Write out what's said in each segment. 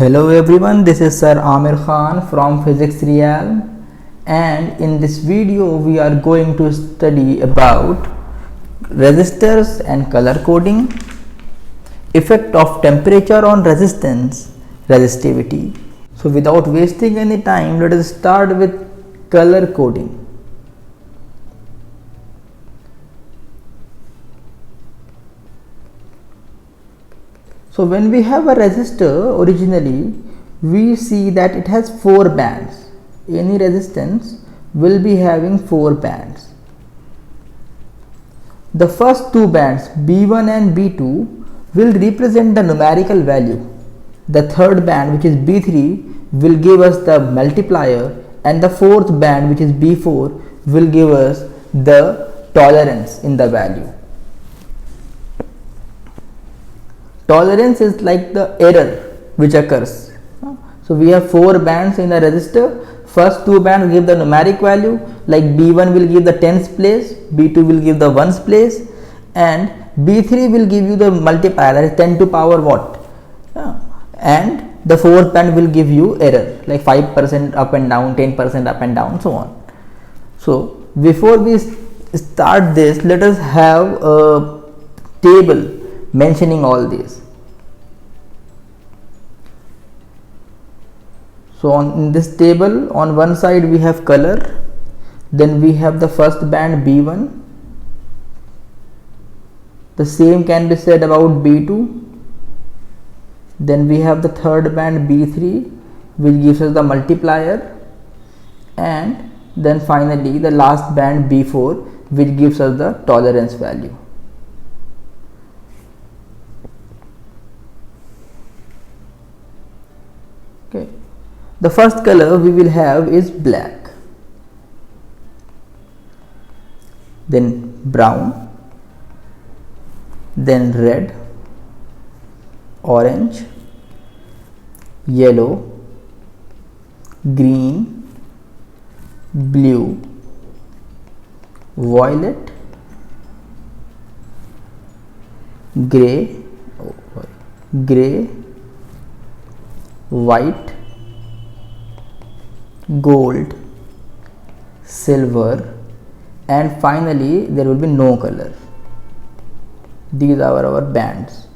Hello everyone, this is Sir Amir Khan from Physics Realm, and in this video we are going to study about resistors and color coding, effect of temperature on resistance, resistivity. So without wasting any time, let us start with color coding. So when we have a resistor, originally we see that it has 4 bands. Any resistance will be having 4 bands. The first 2 bands B1 and B2 will represent the numerical value. The third band, which is B3, will give us the multiplier, and the fourth band, which is B4, will give us the tolerance in the value. Tolerance is like the error which occurs. So we have 4 bands in a resistor. First 2 bands give the numeric value, like B1 will give the tens place, B2 will give the ones place, and B3 will give you the multiplier, that is 10 to power what, and the fourth band will give you error like 5% up and down, 10% up and down, so on. So before we start this, let us have a table mentioning all these. So in this table, on one side we have color, then we have the first band B1. The same can be said about B2. Then we have the third band B3, which gives us the multiplier, and then finally the last band B4, which gives us the tolerance value. Okay. The first color we will have is black, then brown, then red, orange, yellow, green, blue, violet, gray, white, gold, silver, and finally there will be no color. These are our bands.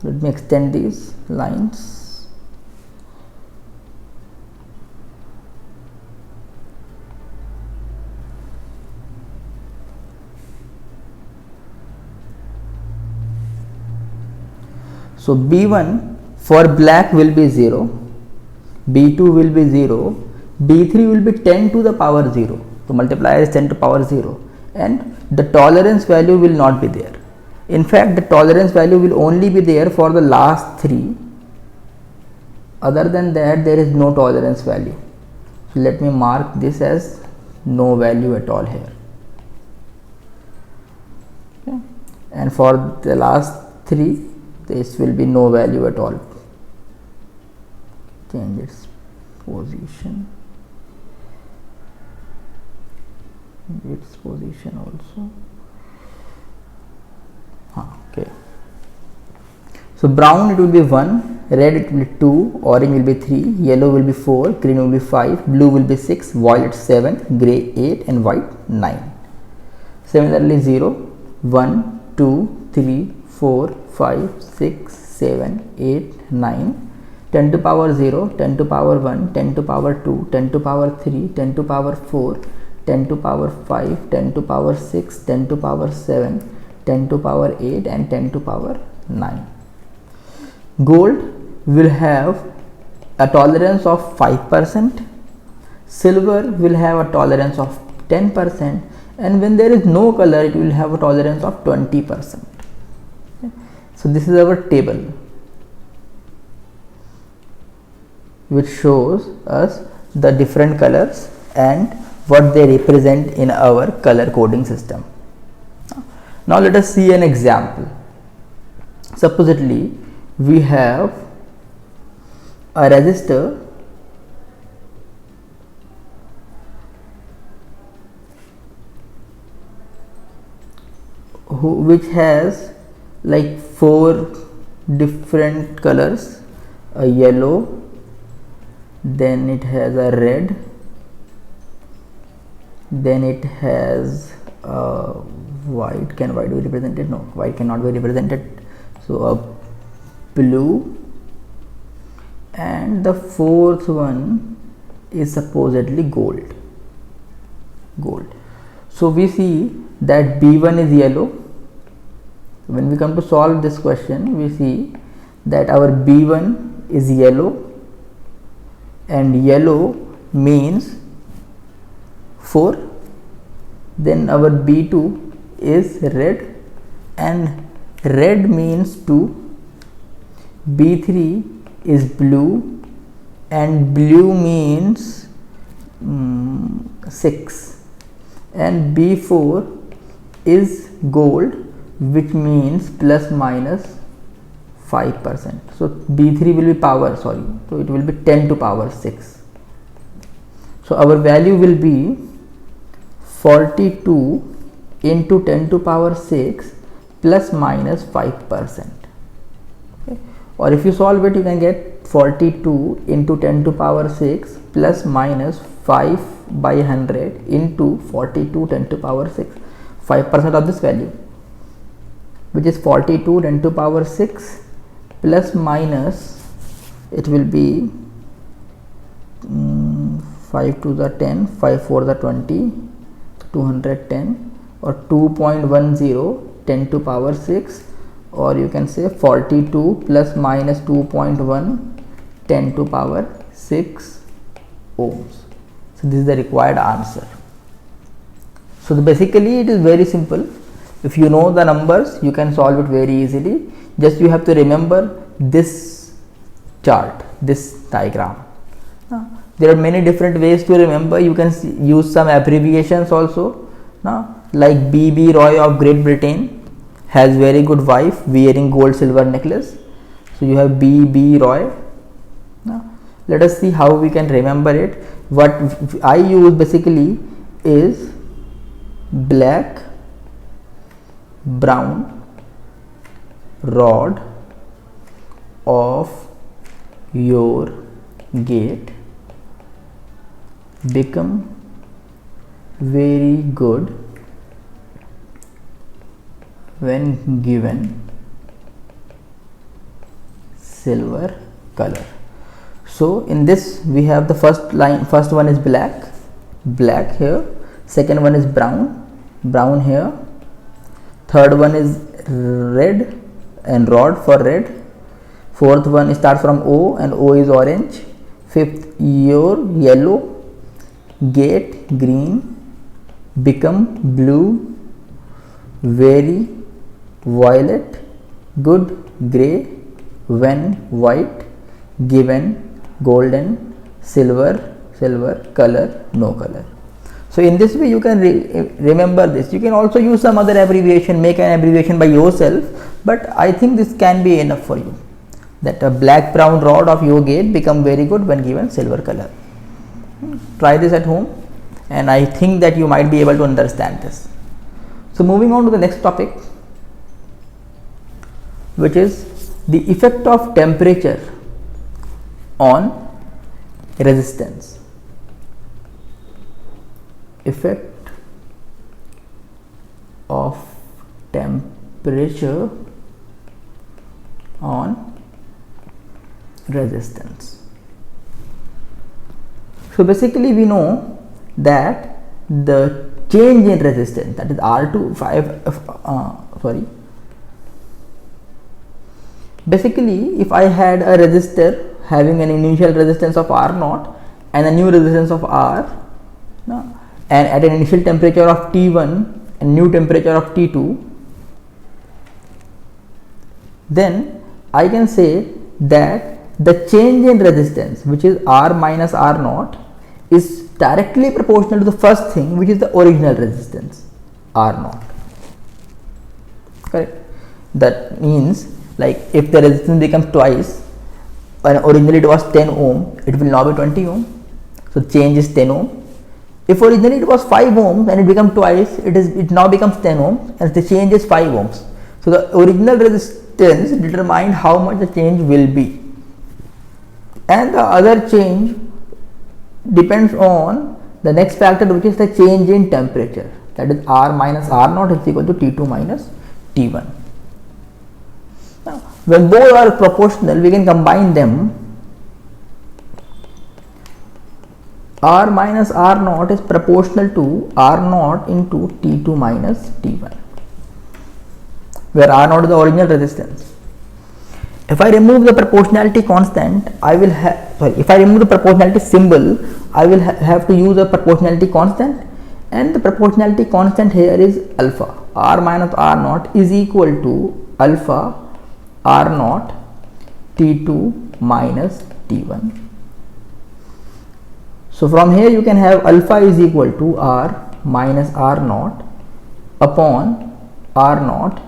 Let me extend these lines. So B1 for black will be 0, B2 will be 0, B3 will be 10 to the power 0. So multiplier is 10 to power 0, and the tolerance value will not be there. In fact, the tolerance value will only be there for the last 3. Other than that, there is no tolerance value. So let me mark this as no value at all here. Okay. And for the last 3, this will be no value at all. Change its position. Also. Okay. So brown it will be 1, red it will be 2, orange will be 3, yellow will be 4, green will be 5, blue will be 6, violet 7, gray 8, and white 9. Similarly 0, 1, 2, 3, 4, 5, 6, 7, 8, 9, 10 to power 0, 10 to power 1, 10 to power 2, 10 to power 3, 10 to power 4, 10 to power 5, 10 to power 6, 10 to power 7, 10 to power 8, and 10 to power 9. Gold will have a tolerance of 5%, silver will have a tolerance of 10%, and when there is no color it will have a tolerance of 20%. Okay. So this is our table which shows us the different colors and what they represent in our color coding system. Now let us see an example. Supposedly we have a resistor which has like 4 different colors a yellow, then it has a red, then it has a white. Can white be represented? No, white cannot be represented. So a blue, and the fourth one is supposedly gold. So we see that B1 is yellow. When we come to solve this question, we see that our B1 is yellow, and yellow means 4. Then our B2 is red, and red means 2. B3 is blue, and blue means 6, and B4 is gold, which means plus minus 5%. So B3 will be power, so it will be 10 to power 6. So our value will be 42 into 10 to power 6 plus minus 5%. Okay. Or if you solve it, you can get 42 into 10 to power 6 plus minus 5 by 100 into 42 10 to power 6, 5% of this value, which is 42 10 to power 6 plus minus, it will be 5 to the 10, 5 4 the 20, 210, or 2.10 10 to power 6, or you can say 42 plus minus 2.1 10 to power 6 ohms. So this is the required answer. So basically it is very simple. If you know the numbers, you can solve it very easily. Just you have to remember this chart, this diagram. There are many different ways to remember. You can use some abbreviations also. Like BB Roy of Great Britain has very good wife wearing gold silver necklace. So you have BB Roy. Let us see how we can remember it. What I use basically is black, brown rod of your gate become very good when given silver color. So in this we have the first line, first one is black here, second one is brown here, third one is red and rod for red, fourth one starts from O and O is orange, fifth your yellow, gate green, become blue, very violet, good gray, when white, given golden, silver, color, no color. So in this way you can remember this. You can also use some other abbreviation, make an abbreviation by yourself, but I think this can be enough for you, that a black brown rod of your gate become very good when given silver color. Try this at home and I think that you might be able to understand this. So moving on to the next topic, which is the effect of temperature on resistance. Effect of temperature on resistance. So basically we know that the change in resistance, that is basically if I had a resistor having an initial resistance of R0 and a new resistance of R, and at an initial temperature of T1 and new temperature of T2, then I can say that the change in resistance, which is R minus R0, is directly proportional to the first thing, which is the original resistance R0. Correct? That means, like, if the resistance becomes twice, and originally it was 10 ohm, it will now be 20 ohm. So change is 10 ohm. If originally it was 5 ohms and it becomes twice, it now becomes 10 ohms, and the change is 5 ohms. So the original resistance determined how much the change will be. and the other change depends on the next factor, which is the change in temperature, that is R minus R naught is equal to T2 minus T1. Now, when both are proportional, we can combine them. R minus R naught is proportional to R naught into T2 minus T1, where R naught is the original resistance. If I remove the proportionality constant, if I remove the proportionality symbol, I will have to use a proportionality constant, and the proportionality constant here is alpha. R minus R naught is equal to alpha R naught T2 minus T1. So from here you can have alpha is equal to R minus R naught upon R naught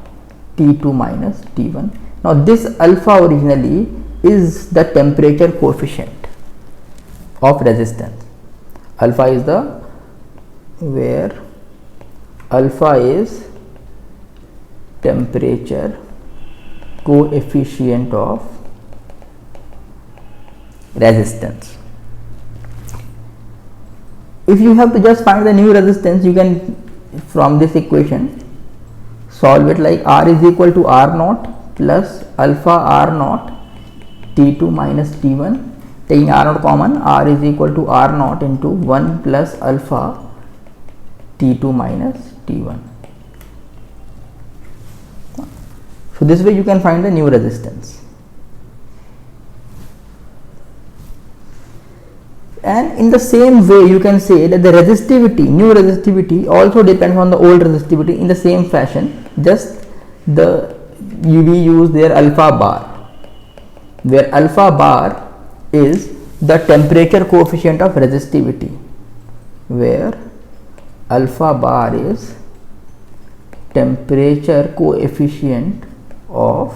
T2 minus T1. Now this alpha originally is the temperature coefficient of resistance. Alpha is where alpha is temperature coefficient of resistance. If you have to just find the new resistance, you can from this equation solve it like R is equal to R naught plus alpha R naught T2 minus T1. Taking R naught common, R is equal to R naught into 1 plus alpha T2 minus T1. So this way you can find the new resistance. And in the same way you can say that the resistivity, new resistivity also depends on the old resistivity in the same fashion. Just we use their alpha bar, where alpha bar is the temperature coefficient of resistivity, where alpha bar is temperature coefficient of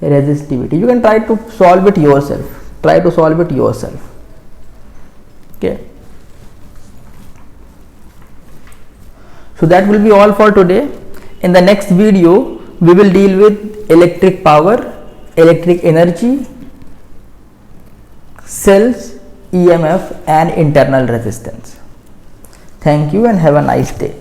resistivity. You can try to solve it yourself. Okay. So that will be all for today. In the next video, we will deal with electric power, electric energy, cells, EMF and internal resistance. Thank you and have a nice day.